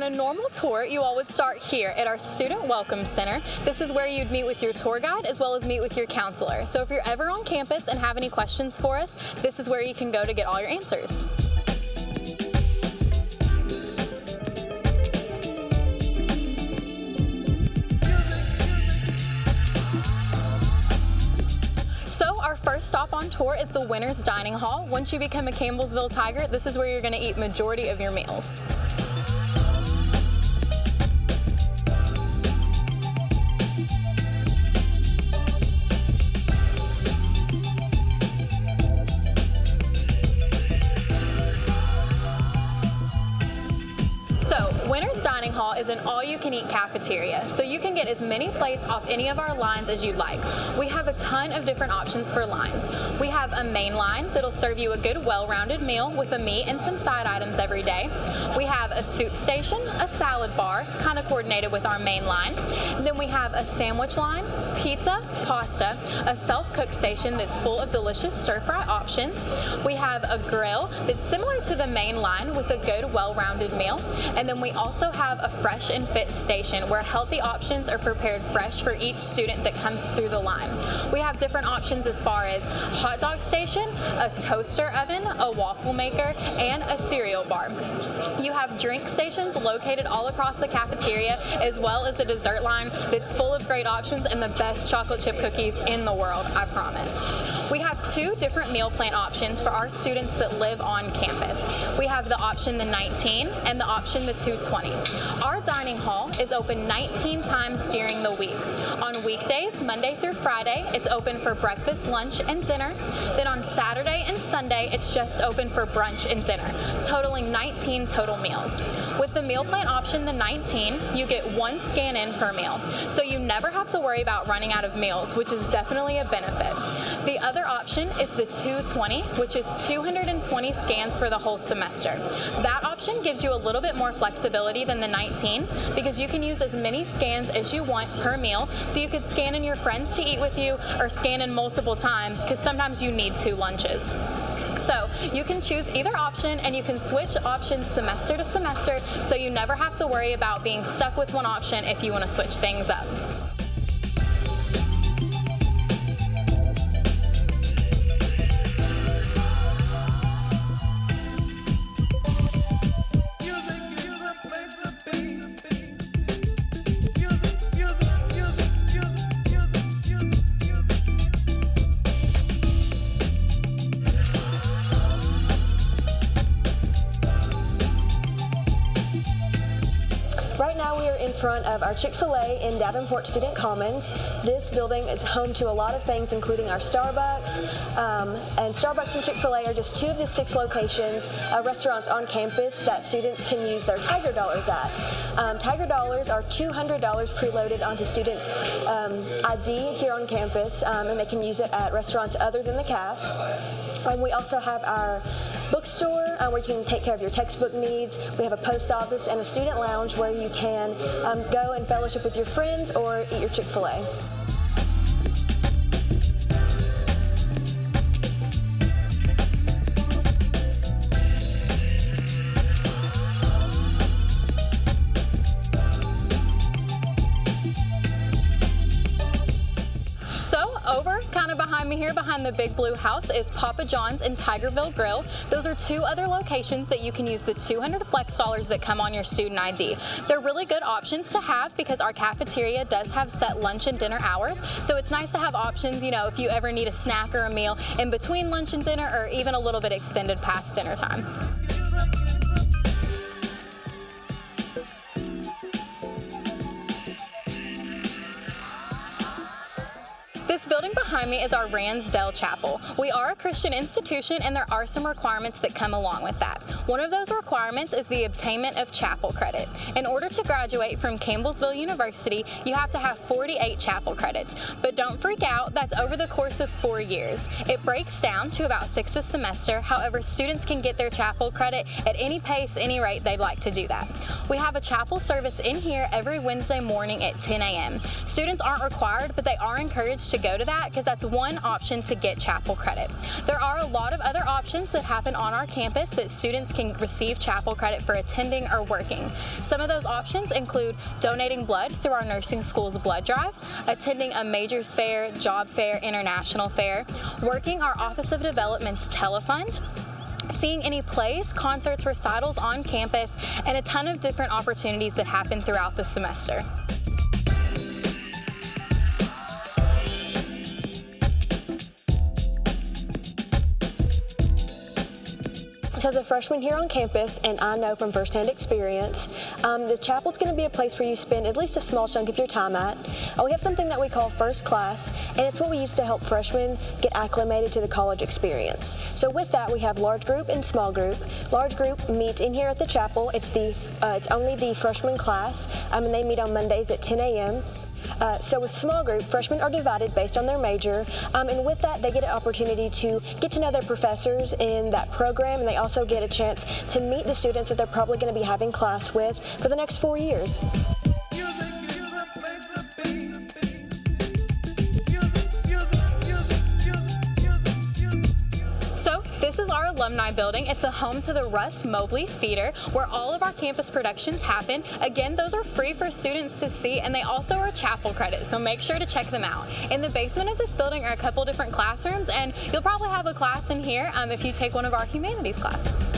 a normal tour, you all would start here at our Student Welcome Center. This is where you'd meet with your tour guide as well as meet with your counselor. So if you're ever on campus and have any questions for us, this is where you can go to get all your answers. Our first stop on tour is the Winners Dining Hall. Once you become a Campbellsville Tiger, this is where you're going to eat majority of your meals. Winners Dining Hall is an all-you-can-eat cafeteria, so you can get as many plates off any of our lines as you'd like. We have a ton of different options for lines. We have a main line that'll serve you a good, well-rounded meal with a meat and some side items every day. We have a soup station, a salad bar, kind of coordinated with our main line. And then we have a sandwich line, pizza, pasta, a self-cook station that's full of delicious stir-fry options. We have a grill that's similar to the main line with a good, well-rounded meal. And then we also have a fresh and fit station where healthy options are prepared fresh for each student that comes through the line. We have different options as far as hot dog station, a toaster oven, a waffle maker, and a cereal bar. You have drink stations located all across the cafeteria, as well as a dessert line that's full of great options and the best chocolate chip cookies in the world, I promise. We have two different meal plan options for our students that live on campus. We have the option the 19 and the option the 220. Our dining hall is open 19 times during the week. On weekdays, Monday through Friday, it's open for breakfast, lunch, and dinner. Then on Saturday and Sunday, it's just open for brunch and dinner, totaling 19 total meals. With the meal plan option the 19, you get one scan-in per meal, so you never have to worry about running out of meals, which is definitely a benefit. The other option is the 220, which is 220 scans for the whole semester. That option gives you a little bit more flexibility than the 19 because you can use as many scans as you want per meal, so you could scan in your friends to eat with you or scan in multiple times because sometimes you need 2 lunches. So you can choose either option and you can switch options semester to semester, so you never have to worry about being stuck with one option if you want to switch things up. Right now we are in front of our Chick-fil-A in Davenport Student Commons. This building is home to a lot of things, including our Starbucks. And Starbucks and Chick-fil-A are just 2 of the 6 locations, restaurants on campus that students can use their Tiger Dollars at. Tiger Dollars are $200 preloaded onto students' ID here on campus, and they can use it at restaurants other than the CAF. We also have our bookstore where you can take care of your textbook needs. We have a post office and a student lounge where you can go and fellowship with your friends or eat your Chick-fil-A. Behind me here, behind the big blue house, is Papa John's and Tigerville Grill. Those are 2 other locations that you can use the 200 flex dollars that come on your student ID. They're really good options to have because our cafeteria does have set lunch and dinner hours, so it's nice to have options, you know, if you ever need a snack or a meal in between lunch and dinner, or even a little bit extended past dinner time. This building behind me is our Ransdell Chapel. We are a Christian institution and there are some requirements that come along with that. One of those requirements is the obtainment of chapel credit. In order to graduate from Campbellsville University, you have to have 48 chapel credits. But don't freak out, that's over the course of 4 years. It breaks down to about 6 a semester. However, students can get their chapel credit at any pace, any rate they'd like to do that. We have a chapel service in here every Wednesday morning at 10 a.m. Students aren't required, but they are encouraged to go to that because that's one option to get chapel credit. There are a lot of other options that happen on our campus that students can receive chapel credit for attending or working. Some of those options include donating blood through our nursing school's blood drive, attending a majors fair, job fair, international fair, working our Office of Development's telefund, seeing any plays, concerts, recitals on campus, and a ton of different opportunities that happen throughout the semester. So as a freshman here on campus, and I know from firsthand experience, the chapel's going to be a place where you spend at least a small chunk of your time at. We have something that we call First Class, and it's what we use to help freshmen get acclimated to the college experience. So with that, we have large group and small group. Large group meets in here at the chapel. It's only the freshman class, and they meet on Mondays at 10 a.m. So with small group, freshmen are divided based on their major, and with that they get an opportunity to get to know their professors in that program, and they also get a chance to meet the students that they're probably going to be having class with for the next 4 years. This is our Alumni Building. It's a home to the Russ Mobley Theater, where all of our campus productions happen. Again, those are free for students to see, and they also are chapel credit, so make sure to check them out. In the basement of this building are a couple different classrooms, and you'll probably have a class in here if you take one of our humanities classes.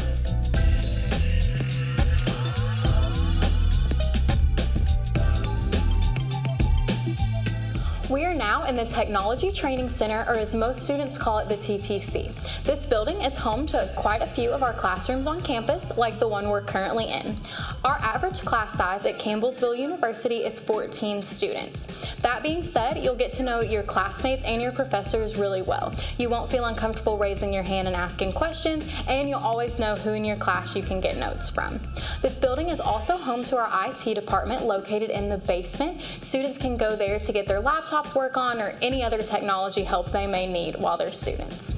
We are now in the Technology Training Center, or as most students call it, the TTC. This building is home to quite a few of our classrooms on campus, like the one we're currently in. Our average class size at Campbellsville University is 14 students. That being said, you'll get to know your classmates and your professors really well. You won't feel uncomfortable raising your hand and asking questions, and you'll always know who in your class you can get notes from. This building is also home to our IT department, located in the basement. Students can go there to get their laptops work on or any other technology help they may need while they're students.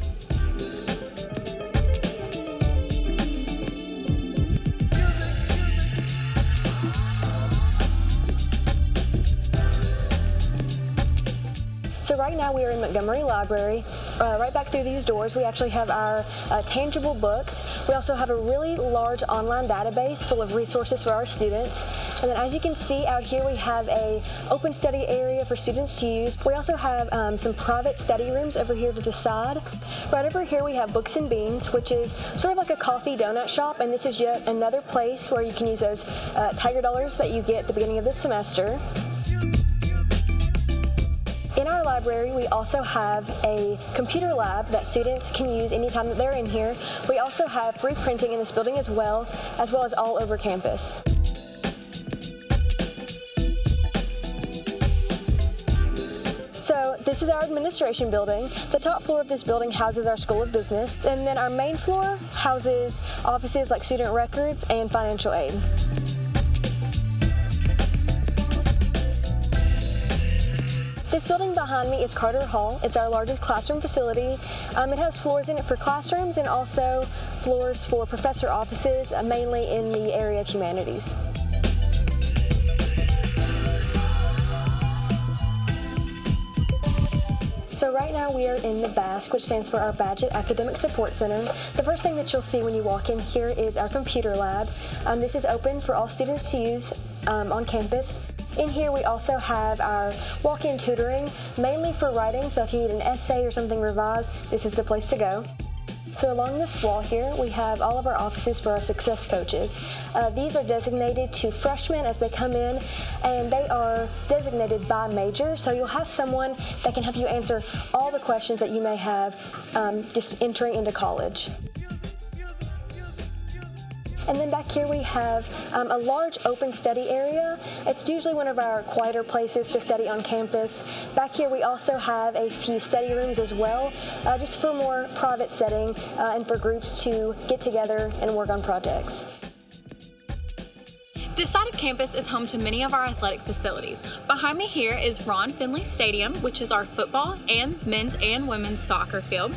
So right now we are in Montgomery Library. Right back through these doors we actually have our tangible books. We also have a really large online database full of resources for our students. And then as you can see out here we have a open study area for students to use. We also have some private study rooms over here to the side. Right over here we have Books and Beans, which is sort of like a coffee donut shop, and this is yet another place where you can use those Tiger dollars that you get at the beginning of this semester. In our library, we also have a computer lab that students can use anytime that they're in here. We also have free printing in this building as well as all over campus. So this is our administration building. The top floor of this building houses our School of Business, and then our main floor houses offices like student records and financial aid. This building behind me is Carter Hall. It's our largest classroom facility. It has floors in it for classrooms and also floors for professor offices, mainly in the area of humanities. So right now we are in the BASC, which stands for our Badgett Academic Support Center. The first thing that you'll see when you walk in here is our computer lab. This is open for all students to use on campus. In here we also have our walk-in tutoring, mainly for writing, so if you need an essay or something revised, this is the place to go. So along this wall here, we have all of our offices for our success coaches. These are designated to freshmen as they come in, and they are designated by major, so you'll have someone that can help you answer all the questions that you may have just entering into college. And then back here we have a large open study area. It's usually one of our quieter places to study on campus. Back here we also have a few study rooms as well, just for more private setting and for groups to get together and work on projects. This side of campus is home to many of our athletic facilities. Behind me here is Ron Finley Stadium, which is our football and men's and women's soccer field.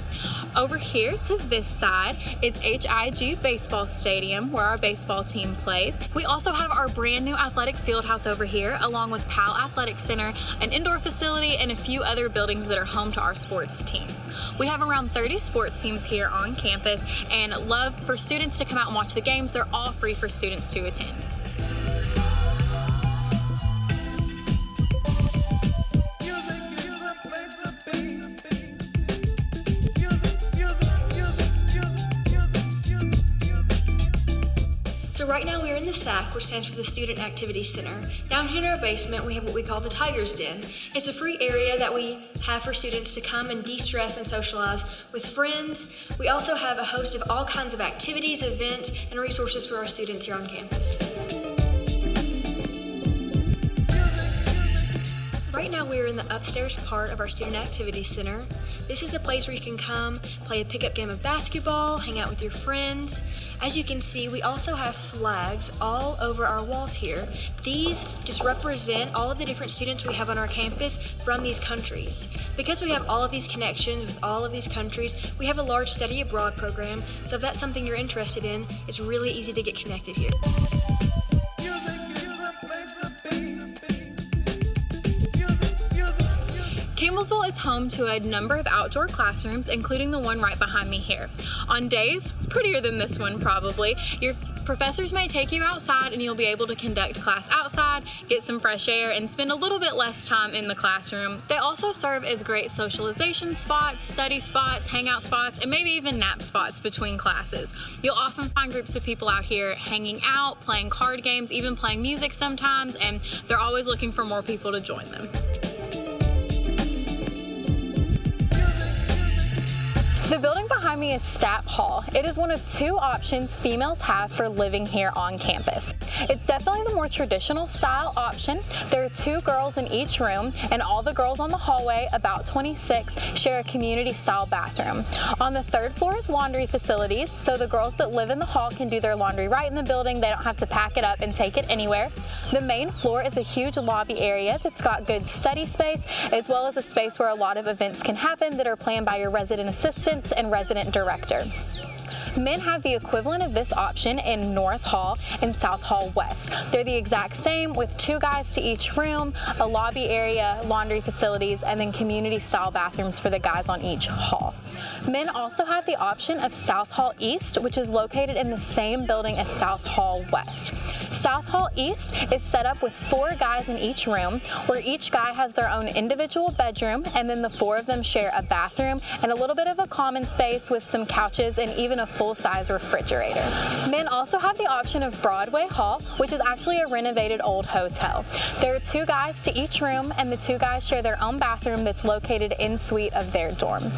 Over here to this side is HIG Baseball Stadium, where our baseball team plays. We also have our brand new athletic field house over here, along with Powell Athletic Center, an indoor facility, and a few other buildings that are home to our sports teams. We have around 30 sports teams here on campus and love for students to come out and watch the games. They're all free for students to attend. So right now we are in the SAC, which stands for the Student Activity Center. Down here in our basement, we have what we call the Tiger's Den. It's a free area that we have for students to come and de-stress and socialize with friends. We also have a host of all kinds of activities, events, and resources for our students here on campus. Right now we are in the upstairs part of our Student Activity Center. This is the place where you can come, play a pickup game of basketball, hang out with your friends. As you can see, we also have flags all over our walls here. These just represent all of the different students we have on our campus from these countries. Because we have all of these connections with all of these countries, we have a large study abroad program, so if that's something you're interested in, it's really easy to get connected here. Campbellsville is home to a number of outdoor classrooms, including the one right behind me here. On days prettier than this one probably, your professors may take you outside and you'll be able to conduct class outside, get some fresh air, and spend a little bit less time in the classroom. They also serve as great socialization spots, study spots, hangout spots, and maybe even nap spots between classes. You'll often find groups of people out here hanging out, playing card games, even playing music sometimes, and they're always looking for more people to join them. The building behind me is Stapp Hall. It is one of two options females have for living here on campus. It's definitely the more traditional style option. There are 2 girls in each room, and all the girls on the hallway, about 26, share a community style bathroom. On the 3rd floor is laundry facilities, so the girls that live in the hall can do their laundry right in the building. They don't have to pack it up and take it anywhere. The main floor is a huge lobby area that's got good study space, as well as a space where a lot of events can happen that are planned by your resident assistants and resident director. Men have the equivalent of this option in North Hall and South Hall West. They're the exact same, with 2 guys to each room, a lobby area, laundry facilities, and then community style bathrooms for the guys on each hall. Men also have the option of South Hall East, which is located in the same building as South Hall West. South Hall East is set up with 4 guys in each room, where each guy has their own individual bedroom, and then the 4 of them share a bathroom and a little bit of a common space with some couches and even a full-size refrigerator. Men also have the option of Broadway Hall, which is actually a renovated old hotel. There are 2 guys to each room, and the 2 guys share their own bathroom that's located in suite of their dorm.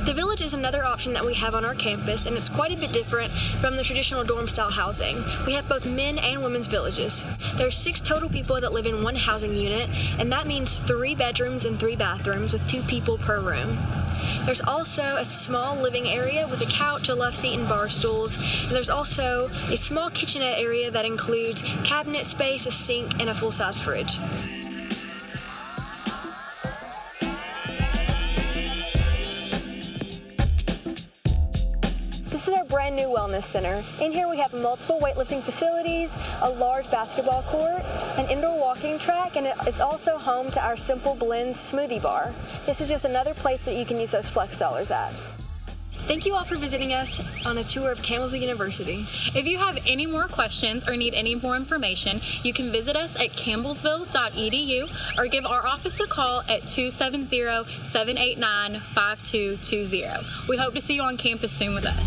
The Village is another option that we have on our campus, and it's quite a bit different from the traditional dorm-style housing. We have both men and women's villages. There are 6 total people that live in one housing unit, and that means 3 bedrooms and 3 bathrooms with 2 people per room. There's also a small living area with a couch, a love seat, and bar stools. And there's also a small kitchenette area that includes cabinet space, a sink, and a full-size fridge. This is our brand new wellness center. In here we have multiple weightlifting facilities, a large basketball court, an indoor walking track, and it's also home to our Simple Blends smoothie bar. This is just another place that you can use those flex dollars at. Thank you all for visiting us on a tour of Campbellsville University. If you have any more questions or need any more information, you can visit us at campbellsville.edu or give our office a call at 270-789-5220. We hope to see you on campus soon with us.